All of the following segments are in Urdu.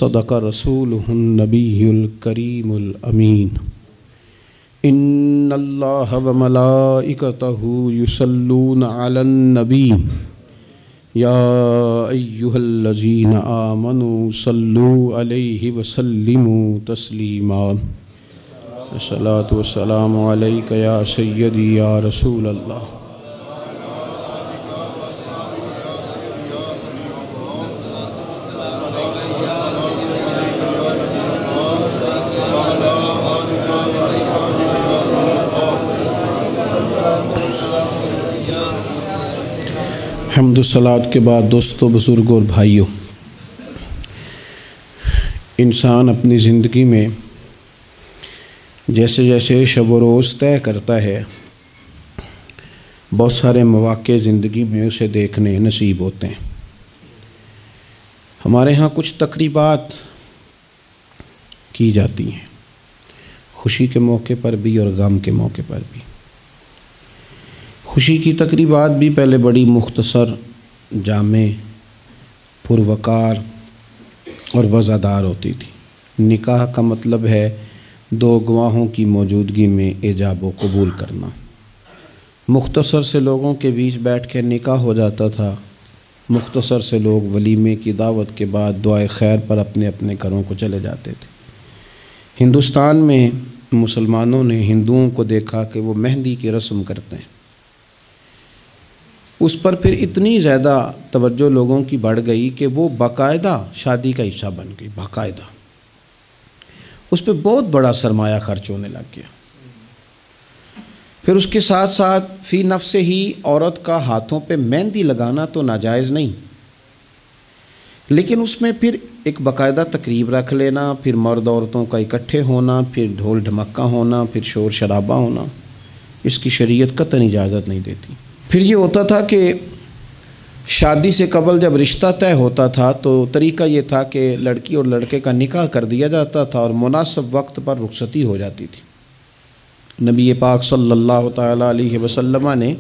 صدق رسوله النبي الكريم الأمين إن الله وملائكته يصلون على النبي يا أيها الذين آمنوا صلوا عليه وسلموا تسليما الصلاة والسلام عليك يا سيدي يا رسول الله حمد و صلات کے بعد دوستو، بزرگوں اور بھائیوں، انسان اپنی زندگی میں جیسے جیسے شب و روز طے کرتا ہے، بہت سارے مواقع زندگی میں اسے دیکھنے نصیب ہوتے ہیں۔ ہمارے ہاں کچھ تقریبات کی جاتی ہیں، خوشی کے موقع پر بھی اور غم کے موقع پر بھی۔ خوشی کی تقریبات بھی پہلے بڑی مختصر، جامع، پروقار اور وزادار ہوتی تھی۔ نکاح کا مطلب ہے دو گواہوں کی موجودگی میں ایجاب و قبول کرنا۔ مختصر سے لوگوں کے بیچ بیٹھ کے نکاح ہو جاتا تھا، مختصر سے لوگ ولیمے کی دعوت کے بعد دعائے خیر پر اپنے اپنے گھروں کو چلے جاتے تھے۔ ہندوستان میں مسلمانوں نے ہندوؤں کو دیکھا کہ وہ مہندی کی رسم کرتے ہیں، اس پر پھر اتنی زیادہ توجہ لوگوں کی بڑھ گئی کہ وہ باقاعدہ شادی کا حصہ بن گئی، باقاعدہ اس پہ بہت بڑا سرمایہ خرچ ہونے لگ گیا۔ پھر اس کے ساتھ ساتھ فی نفس ہی عورت کا ہاتھوں پہ مہندی لگانا تو ناجائز نہیں، لیکن اس میں پھر ایک باقاعدہ تقریب رکھ لینا، پھر مرد عورتوں کا اکٹھے ہونا، پھر ڈھول ڈھمکا ہونا، پھر شور شرابہ ہونا، اس کی شریعت قطعاً اجازت نہیں دیتی۔ پھر یہ ہوتا تھا کہ شادی سے قبل جب رشتہ طے ہوتا تھا تو طریقہ یہ تھا کہ لڑکی اور لڑکے کا نکاح کر دیا جاتا تھا اور مناسب وقت پر رخصتی ہو جاتی تھی۔ نبی پاک صلی اللہ تعالیٰ علیہ وسلم نے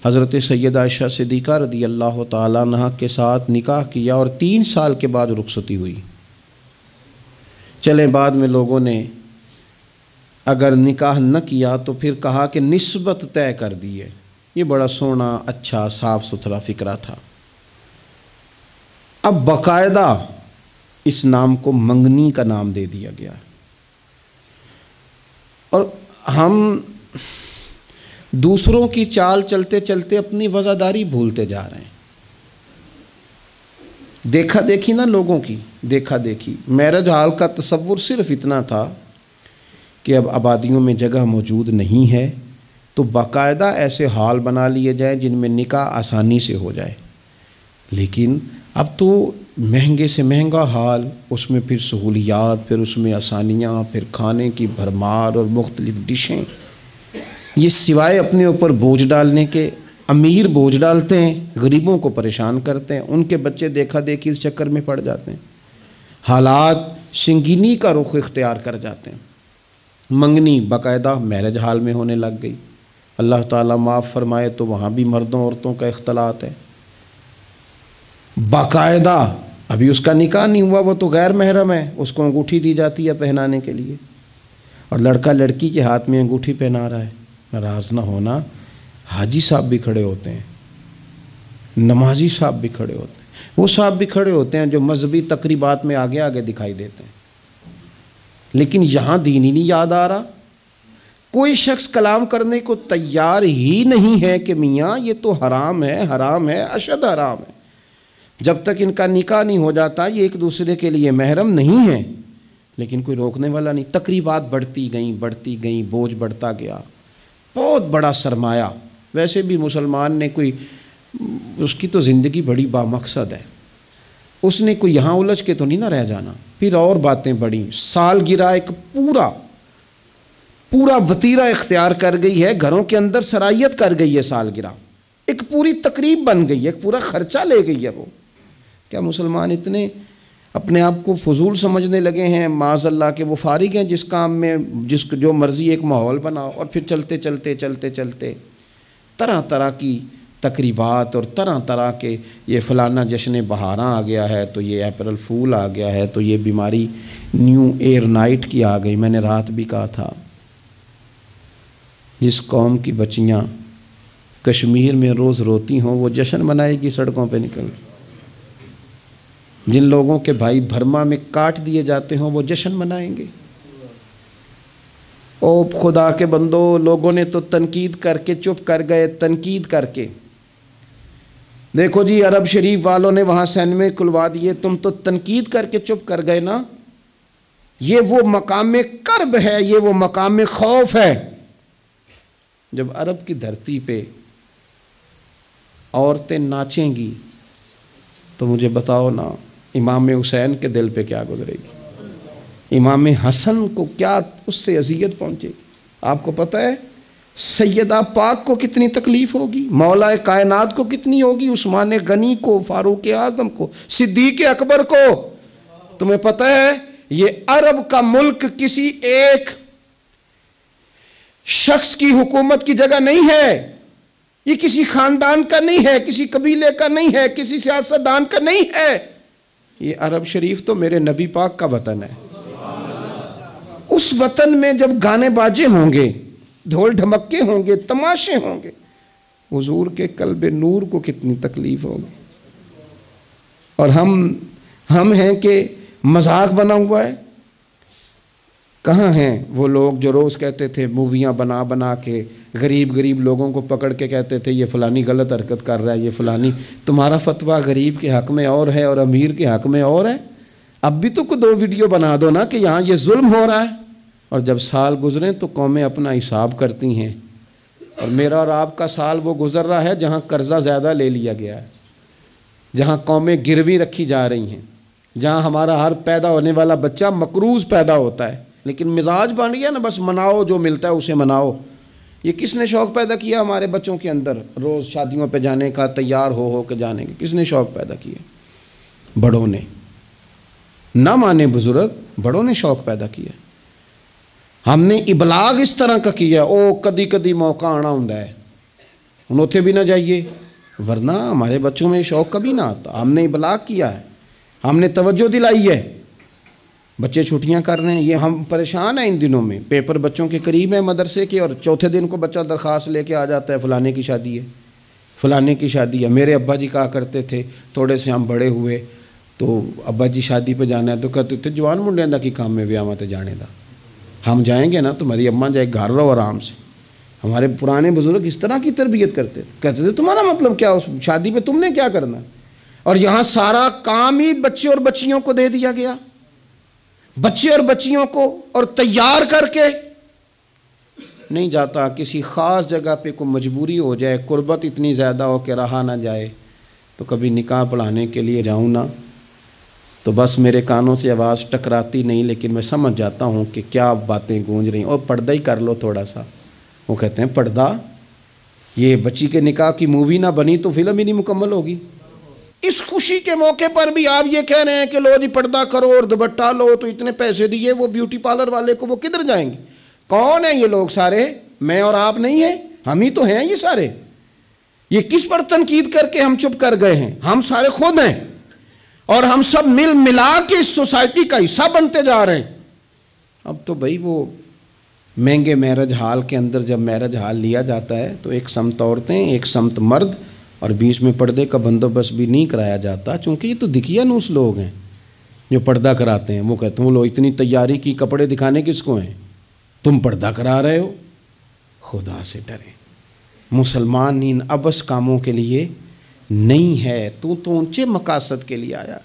حضرت سیدہ عائشہ صدیقہ رضی اللہ تعالیٰ عنہا کے ساتھ نکاح کیا اور 3 سال کے بعد رخصتی ہوئی۔ چلے بعد میں لوگوں نے اگر نکاح نہ کیا تو پھر کہا کہ نسبت طے کر دی ہے۔ یہ بڑا سونا، اچھا، صاف ستھرا فکرہ تھا۔ اب باقاعدہ اس نام کو منگنی کا نام دے دیا گیا، اور ہم دوسروں کی چال چلتے چلتے اپنی وزاداری بھولتے جا رہے ہیں۔ دیکھا دیکھی نا لوگوں کی، دیکھا دیکھی۔ میرج ہال کا تصور صرف اتنا تھا کہ اب آبادیوں میں جگہ موجود نہیں ہے تو باقاعدہ ایسے ہال بنا لیے جائیں جن میں نکاح آسانی سے ہو جائے، لیکن اب تو مہنگے سے مہنگا ہال، اس میں پھر سہولیات، پھر اس میں آسانیاں، پھر کھانے کی بھرمار اور مختلف ڈشیں۔ یہ سوائے اپنے اوپر بوجھ ڈالنے کے، امیر بوجھ ڈالتے ہیں، غریبوں کو پریشان کرتے ہیں، ان کے بچے دیکھا دیکھی اس چکر میں پڑ جاتے ہیں، حالات سنگینی کا رخ اختیار کر جاتے ہیں۔ منگنی باقاعدہ میرج ہال میں ہونے لگ گئی۔ اللہ تعالیٰ معاف فرمائے تو وہاں بھی مردوں عورتوں کا اختلاط ہے باقاعدہ۔ ابھی اس کا نکاح نہیں ہوا، وہ تو غیر محرم ہے، اس کو انگوٹھی دی جاتی ہے پہنانے کے لیے، اور لڑکا لڑکی کے ہاتھ میں انگوٹھی پہنا رہا ہے۔ ناراض نہ ہونا، حاجی صاحب بھی کھڑے ہوتے ہیں، نمازی صاحب بھی کھڑے ہوتے ہیں، وہ صاحب بھی کھڑے ہوتے ہیں جو مذہبی تقریبات میں آگے آگے دکھائی دیتے ہیں، لیکن یہاں دین ہی نہیں یاد آ رہا۔ کوئی شخص کلام کرنے کو تیار ہی نہیں ہے کہ میاں یہ تو حرام ہے، حرام ہے، اشد حرام ہے۔ جب تک ان کا نکاح نہیں ہو جاتا یہ ایک دوسرے کے لیے محرم نہیں ہے، لیکن کوئی روکنے والا نہیں۔ تقریبات بڑھتی گئیں، بوجھ بڑھتا گیا، بہت بڑا سرمایہ۔ ویسے بھی مسلمان نے کوئی، اس کی تو زندگی بڑی بامقصد ہے، اس نے کوئی یہاں الجھ کے تو نہیں نہ رہ جانا۔ پھر اور باتیں بڑی، سالگرہ ایک پورا وتیرہ اختیار کر گئی ہے، گھروں کے اندر سرائیت کر گئی ہے سالگرہ، ایک پوری تقریب بن گئی ہے، ایک پورا خرچہ لے گئی ہے وہ۔ کیا مسلمان اتنے اپنے آپ کو فضول سمجھنے لگے ہیں معاذ اللہ کہ وہ فارغ ہیں جس کام میں جو مرضی ایک ماحول بناؤ، اور پھر چلتے چلتے طرح طرح کی تقریبات اور طرح طرح کے، یہ فلانا جشن بہاراں آ گیا ہے تو یہ اپریل فول آ گیا ہے تو یہ بیماری نیو ایئر نائٹ کی آ گئی۔ میں نے رات بھی کہا تھا، جس قوم کی بچیاں کشمیر میں روز روتی ہوں وہ جشن منائے گی سڑکوں پہ نکل کے؟ جن لوگوں کے بھائی برما میں کاٹ دیے جاتے ہوں وہ جشن منائیں گے؟ او خدا کے بندو، لوگوں نے تو تنقید کر کے چپ کر گئے، تنقید کر کے۔ دیکھو جی عرب شریف والوں نے وہاں سینمے کھلوا دیے، تم تو تنقید کر کے چپ کر گئے نا۔ یہ وہ مقام کرب ہے، یہ وہ مقام خوف ہے۔ جب عرب کی دھرتی پہ عورتیں ناچیں گی تو مجھے بتاؤ نا امام حسین کے دل پہ کیا گزرے گی؟ امام حسن کو کیا اس سے اذیت پہنچے گی؟ آپ کو پتہ ہے سیدہ پاک کو کتنی تکلیف ہوگی، مولا کائنات کو کتنی ہوگی، عثمان غنی کو، فاروق اعظم کو، صدیق اکبر کو۔ تمہیں پتہ ہے یہ عرب کا ملک کسی ایک شخص کی حکومت کی جگہ نہیں ہے، یہ کسی خاندان کا نہیں ہے، کسی قبیلے کا نہیں ہے، کسی سیاستدان کا نہیں ہے۔ یہ عرب شریف تو میرے نبی پاک کا وطن ہے۔ اس وطن میں جب گانے باجے ہوں گے، ڈھول ڈھمکے ہوں گے، تماشے ہوں گے، حضور کے قلب نور کو کتنی تکلیف ہوگی۔ اور ہم ہیں کہ مذاق بنا ہوا ہے۔ کہاں ہیں وہ لوگ جو روز کہتے تھے موویاں بنا بنا کے غریب لوگوں کو پکڑ کے کہتے تھے یہ فلانی غلط حرکت کر رہا ہے، یہ فلانی۔ تمہارا فتویٰ غریب کے حق میں اور ہے اور امیر کے حق میں اور ہے۔ اب بھی تو کوئی 2 ویڈیو بنا دو نا کہ یہاں یہ ظلم ہو رہا ہے۔ اور جب سال گزریں تو قومیں اپنا حساب کرتی ہیں، اور میرا اور آپ کا سال وہ گزر رہا ہے جہاں قرضہ زیادہ لے لیا گیا ہے، جہاں قومیں گروی رکھی جا رہی ہیں، جہاں ہمارا ہر پیدا ہونے والا بچہ مقروض پیدا ہوتا ہے، لیکن مزاج بن گیا نا بس مناؤ، جو ملتا ہے اسے مناؤ۔ یہ کس نے شوق پیدا کیا ہمارے بچوں کے اندر روز شادیوں پہ جانے کا، تیار ہو کے جانے کا؟ کس نے شوق پیدا کیا؟ بڑوں نے۔ نہ مانے بزرگ، بڑوں نے شوق پیدا کیا۔ ہم نے ابلاغ اس طرح کا کیا، او کدی کدی موقع آنا ہوں ہے ہن اتھے بھی نہ جائیے، ورنہ ہمارے بچوں میں شوق کبھی نہ آتا۔ ہم نے ابلاغ کیا ہے، ہم نے توجہ دلائی ہے۔ بچے چھٹیاں کر رہے ہیں، یہ ہم پریشان ہیں ان دنوں میں۔ پیپر بچوں کے قریب ہیں مدرسے کے، اور چوتھے دن کو بچہ درخواست لے کے آ جاتا ہے فلانے کی شادی ہے، فلانے کی شادی ہے۔ میرے ابا جی کہا کرتے تھے، تھوڑے سے ہم بڑے ہوئے تو ابا جی شادی پہ جانا ہے تو کہتے تھے جوان منڈیاں دا کی کام میں ویاواں تے جانے دا، ہم جائیں گے نا تمہاری اماں جائے گھر رہو آرام سے۔ ہمارے پرانے بزرگ اس طرح کی تربیت کرتے تھے، کہتے تھے تمہارا مطلب کیا، اس شادی پہ تم نے کیا کرنا؟ اور یہاں سارا کام ہی بچے اور بچیوں کو دے دیا گیا، بچے اور بچیوں کو، اور تیار کر کے نہیں جاتا۔ کسی خاص جگہ پہ کوئی مجبوری ہو جائے، قربت اتنی زیادہ ہو کہ رہا نہ جائے، تو کبھی نکاح پڑھانے کے لیے جاؤں نا تو بس میرے کانوں سے آواز ٹکراتی نہیں، لیکن میں سمجھ جاتا ہوں کہ کیا باتیں گونج رہی ہیں۔ اور پردہ ہی کر لو تھوڑا سا، وہ کہتے ہیں پردہ، یہ بچی کے نکاح کی مووی نہ بنی تو فلم ہی نہیں مکمل ہوگی۔ اس خوشی کے موقع پر بھی آپ یہ کہہ رہے ہیں کہ لو جی پردہ کرو اور دوپٹہ لو، تو اتنے پیسے دیے وہ بیوٹی پارلر والے کو، وہ کدھر جائیں گے؟ کون ہیں یہ لوگ سارے؟ میں اور آپ نہیں ہیں، ہم ہی تو ہیں یہ سارے۔ یہ کس پر تنقید کر کے ہم چپ کر گئے ہیں؟ ہم سارے خود ہیں، اور ہم سب مل ملا کے اس سوسائٹی کا حصہ بنتے جا رہے ہیں۔ اب تو بھائی وہ مہنگے میرج ہال کے اندر جب میرج ہال لیا جاتا ہے تو ایک سمت عورتیں، ایک سمت مرد، اور بیچ میں پردے کا بندوبست بھی نہیں کرایا جاتا، چونکہ یہ تو دکھیا نوس لوگ ہیں جو پردہ کراتے ہیں۔ وہ کہتے ہیں وہ لوگ اتنی تیاری کی، کپڑے دکھانے کس کو ہیں؟ تم پردہ کرا رہے ہو۔ خدا سے ڈریں، مسلمان ان ابس کاموں کے لیے نہیں ہے۔ تو اونچے مقاصد کے لیے آیا۔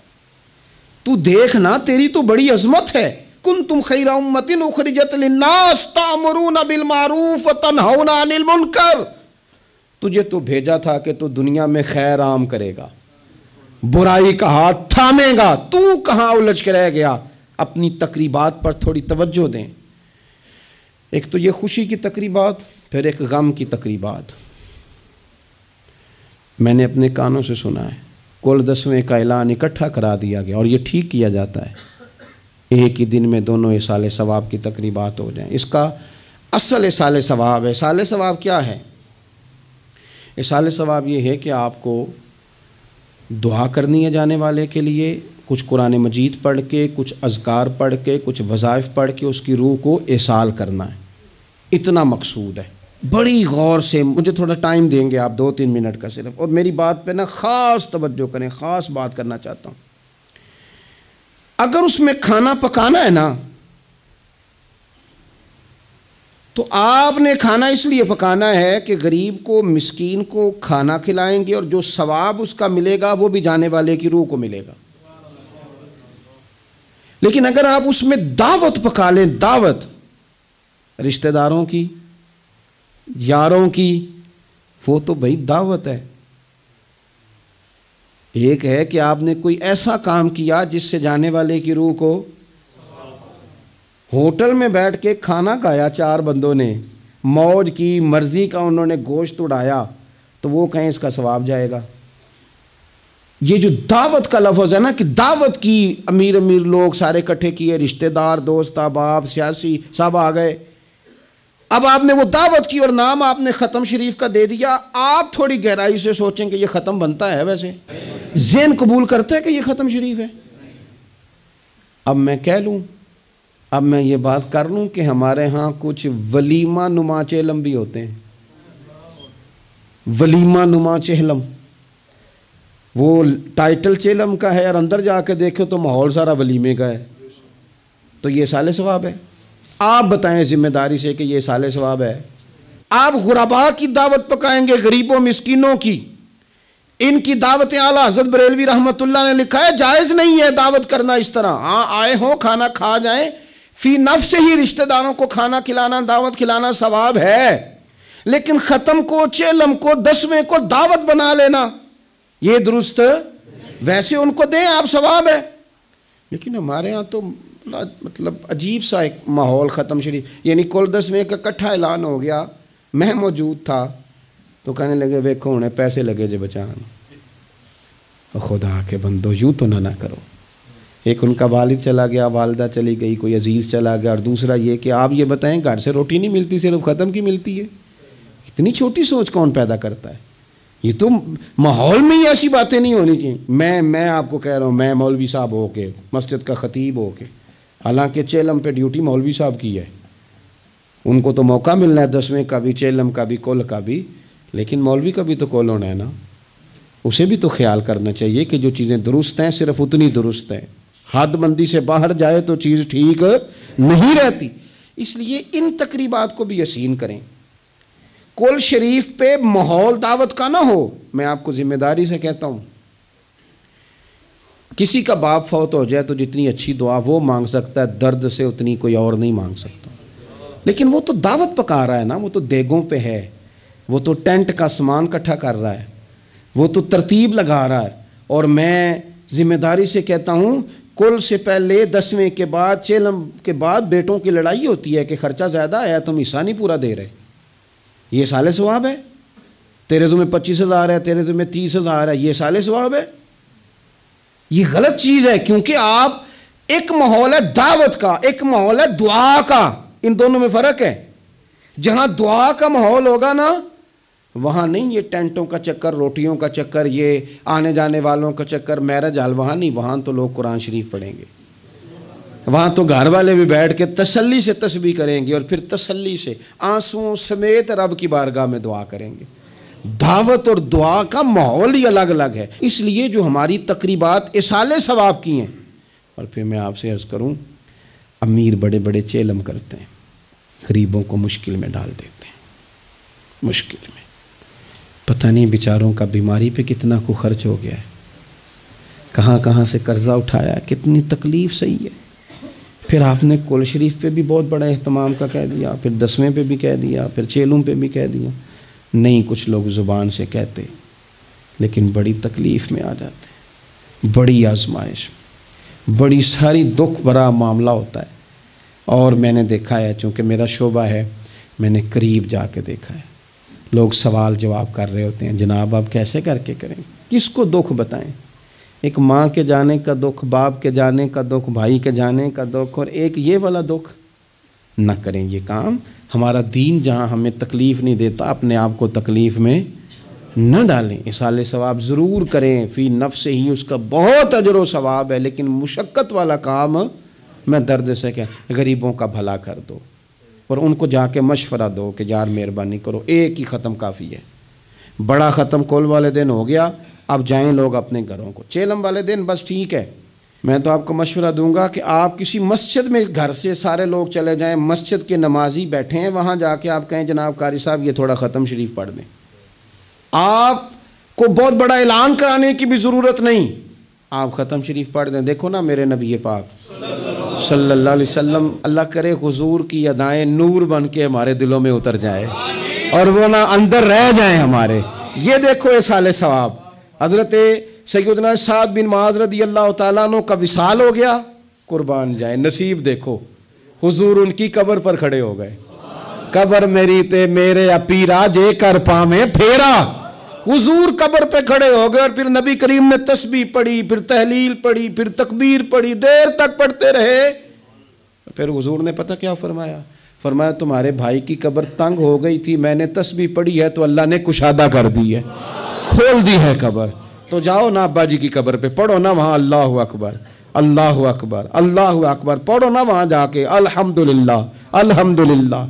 تو دیکھنا تیری تو بڑی عظمت ہے۔ کنتم خیر امۃ اخرجت للناس تأمرون بالمعروف وتنہون عن المنکر۔ تجھے تو بھیجا تھا کہ تو دنیا میں خیر عام کرے گا، برائی کا ہاتھ تھامے گا۔ تو کہاں الجھ کے رہ گیا؟ اپنی تقریبات پر تھوڑی توجہ دیں۔ ایک تو یہ خوشی کی تقریبات، پھر ایک غم کی تقریبات۔ میں نے اپنے کانوں سے سنا ہے کل 10ویں کا اعلان اکٹھا کرا دیا گیا، اور یہ ٹھیک کیا جاتا ہے، ایک ہی دن میں دونوں اصال ثواب کی تقریبات ہو جائیں۔ اس کا اصل اصال ثواب ہے۔ اصال ثواب کیا ہے؟ اصال ثواب یہ ہے کہ آپ کو دعا کرنی ہے جانے والے کے لیے، کچھ قرآن مجید پڑھ کے، کچھ اذکار پڑھ کے، کچھ وظائف پڑھ کے اس کی روح کو ایصال کرنا ہے، اتنا مقصود ہے۔ بڑی غور سے، مجھے تھوڑا ٹائم دیں گے آپ 2-3 منٹ کا صرف، اور میری بات پہ نا خاص توجہ کریں، خاص بات کرنا چاہتا ہوں۔ اگر اس میں کھانا پکانا ہے نا تو آپ نے کھانا اس لیے پکانا ہے کہ غریب کو، مسکین کو کھانا کھلائیں گے، اور جو ثواب اس کا ملے گا وہ بھی جانے والے کی روح کو ملے گا۔ لیکن اگر آپ اس میں دعوت پکا لیں، دعوت رشتہ داروں کی، یاروں کی، وہ تو بھائی دعوت ہے۔ ایک ہے کہ آپ نے کوئی ایسا کام کیا جس سے جانے والے کی روح کو، ہوٹل میں بیٹھ کے کھانا کھایا 4 بندوں نے، موج کی، مرضی کا انہوں نے گوشت اڑایا، تو وہ کہیں اس کا ثواب جائے گا۔ یہ جو دعوت کا لفظ ہے نا، کہ دعوت کی، امیر لوگ سارے اکٹھے کیے، رشتہ دار، دوست احباب، سیاسی سب آ گئے، اب آپ نے وہ دعوت کی اور نام آپ نے ختم شریف کا دے دیا۔ آپ تھوڑی گہرائی سے سوچیں کہ یہ ختم بنتا ہے؟ ویسے ذہن قبول کرتا ہے کہ یہ ختم شریف ہے؟ اب میں کہہ لوں، اب میں یہ بات کر لوں کہ ہمارے ہاں کچھ ولیمہ نما چہلم بھی ہوتے ہیں، ولیمہ نما چہلم، وہ ٹائٹل چہلم کا ہے اور اندر جا کے دیکھو تو ماحول سارا ولیمے کا ہے، تو یہ سال ثواب ہے؟ آپ بتائیں ذمہ داری سے کہ یہ سال ثواب ہے؟ آپ غرباء کی دعوت پکائیں گے، غریبوں مسکینوں کی، ان کی دعوتیں اعلیٰ حضرت بریلوی رحمۃ اللہ نے لکھا ہے جائز نہیں ہے دعوت کرنا اس طرح۔ ہاں آئے ہوں کھانا کھا جائیں، فی نفس سے ہی رشتہ داروں کو کھانا کھلانا، دعوت کھلانا ثواب ہے، لیکن ختم کو، چہلم کو، 10ویں کو دعوت بنا لینا یہ درست؟ ویسے ان کو دیں آپ، ثواب ہے۔ لیکن ہمارے ہاں تو مطلب عجیب سا ایک ماحول ختم شریف، یعنی کل 10ویں کا اکٹھا اعلان ہو گیا، میں موجود تھا، تو کہنے لگے ویکھو انہیں پیسے لگے جے بچان۔ خدا کے بندو یوں تو نہ کرو۔ ایک ان کا والد چلا گیا، والدہ چلی گئی، کوئی عزیز چلا گیا، اور دوسرا یہ کہ آپ یہ بتائیں گھر سے روٹی نہیں ملتی، صرف ختم کی ملتی ہے۔ اتنی چھوٹی سوچ کون پیدا کرتا ہے؟ یہ تو ماحول میں ہی ایسی باتیں نہیں ہونی چاہیے۔ میں آپ کو کہہ رہا ہوں، میں مولوی صاحب ہو کے، مسجد کا خطیب ہو کے، حالانکہ چہلم پہ ڈیوٹی مولوی صاحب کی ہے، ان کو تو موقع ملنا ہے 10ویں کا بھی، چہلم کا بھی، کل کا بھی، لیکن مولوی کا بھی تو کول ہونا ہے نا، اسے بھی تو خیال کرنا چاہیے کہ جو چیزیں درست ہیں صرف اتنی درست ہیں، حد بندی سے باہر جائے تو چیز ٹھیک نہیں رہتی۔ اس لیے ان تقریبات کو بھی یقین کریں۔ کل شریف پہ ماحول دعوت کا نہ ہو، میں آپ کو ذمہ داری سے کہتا ہوں، کسی کا باپ فوت ہو جائے تو جتنی اچھی دعا وہ مانگ سکتا ہے، درد سے اتنی کوئی اور نہیں مانگ سکتا، لیکن وہ تو دعوت پکا رہا ہے نا، وہ تو دیگوں پہ ہے، وہ تو ٹینٹ کا سامان اکٹھا کر رہا ہے، وہ تو ترتیب لگا رہا ہے۔ اور میں ذمہ داری سے کہتا ہوں، کل سے پہلے 10ویں کے بعد، چہلم کے بعد بیٹوں کی لڑائی ہوتی ہے کہ خرچہ زیادہ آیا، تم حصہ نہیں پورا دے رہے، یہ سال ثواب ہے؟ تیرے ذمہ 25,000 ہے، تیرے ذمہ 30,000 ہے، یہ سال ثواب ہے؟ یہ غلط چیز ہے، کیونکہ آپ، ایک ماحول ہے دعوت کا، ایک ماحول ہے دعا کا، ان دونوں میں فرق ہے۔ جہاں دعا کا ماحول ہوگا نا، وہاں نہیں یہ ٹینٹوں کا چکر، روٹیوں کا چکر، یہ آنے جانے والوں کا چکر، میرج حال، وہاں نہیں، وہاں تو لوگ قرآن شریف پڑھیں گے، وہاں تو گھر والے بھی بیٹھ کے تسلی سے تسبیح کریں گے، اور پھر تسلی سے آنسوؤں سمیت رب کی بارگاہ میں دعا کریں گے۔ دعوت اور دعا کا ماحول ہی الگ الگ ہے۔ اس لیے جو ہماری تقریبات اصال ثواب کی ہیں، اور پھر میں آپ سے عرض کروں، امیر بڑے بڑے چہلم کرتے ہیں، غریبوں کو مشکل میں ڈال دیتے ہیں، مشکل میں، پتہ نہیں بیچاروں کا بیماری پہ کتنا کو خرچ ہو گیا ہے، کہاں کہاں سے قرضہ اٹھایا ہے، کتنی تکلیف صحیح ہے۔ پھر آپ نے کل شریف پہ بھی بہت بڑا اہتمام کا کہہ دیا، پھر 10ویں پہ بھی کہہ دیا، پھر چہلم پہ بھی کہہ دیا۔ نہیں، کچھ لوگ زبان سے کہتے لیکن بڑی تکلیف میں آ جاتے ہیں، بڑی آزمائش، بڑی ساری دکھ بھرا معاملہ ہوتا ہے۔ اور میں نے دیکھا ہے، چونکہ میرا شعبہ ہے، میں نے قریب جا کے دیکھا ہے، لوگ سوال جواب کر رہے ہوتے ہیں، جناب آپ کیسے کر کے کریں، کس کو دکھ بتائیں؟ ایک ماں کے جانے کا دکھ، باپ کے جانے کا دکھ، بھائی کے جانے کا دکھ، اور ایک یہ والا دکھ۔ نہ کریں یہ کام۔ ہمارا دین جہاں ہمیں تکلیف نہیں دیتا، اپنے آپ کو تکلیف میں نہ ڈالیں، اصال ثواب ضرور کریں، فی نفس ہی اس کا بہت اجر و ثواب ہے، لیکن مشقت والا کام میں درد سے کہ غریبوں کا بھلا کر دو اور ان کو جا کے مشورہ دو کہ یار مہربانی کرو، ایک ہی ختم کافی ہے، بڑا ختم کل والے دن ہو گیا، اب جائیں لوگ اپنے گھروں کو، چیلم والے دن بس ٹھیک ہے۔ میں تو آپ کو مشورہ دوں گا کہ آپ کسی مسجد میں گھر سے سارے لوگ چلے جائیں، مسجد کے نمازی بیٹھے ہیں وہاں جا کے آپ کہیں جناب قاری صاحب یہ تھوڑا ختم شریف پڑھ دیں۔ آپ کو بہت بڑا اعلان کرانے کی بھی ضرورت نہیں، آپ ختم شریف پڑھ دیں۔ دیکھو نا میرے نبی پاک صلی اللہ علیہ وسلم، اللہ کرے حضور کی ادائیں نور بن کے ہمارے دلوں میں اتر جائے اور وہ نہ اندر رہ جائیں ہمارے۔ یہ دیکھو اصال ثواب، حضرت سیدنا سعد بن معاذ رضی اللہ تعالیٰ عنہ کا وصال ہو گیا، قربان جائے، نصیب دیکھو، حضور ان کی قبر پر کھڑے ہو گئے، قبر میری تے میرے اپیرا جے کر پامیں پھیرا، حضور قبر پہ کھڑے ہو گئے اور پھر نبی کریم نے تسبیح پڑھی، پھر تحلیل پڑھی، پھر تکبیر پڑھی، دیر تک پڑھتے رہے۔ پھر حضور نے پتہ کیا فرمایا؟ فرمایا تمہارے بھائی کی قبر تنگ ہو گئی تھی، میں نے تسبیح پڑھی ہے تو اللہ نے کشادہ کر دی ہے، کھول دی ہے قبر، تو جاؤ نا ابا جی کی قبر پہ پڑھو نا وہاں اللہ اکبر اللہ اکبر اللہ اکبر، پڑھو نا وہاں جا کے الحمدللہ الحمدللہ۔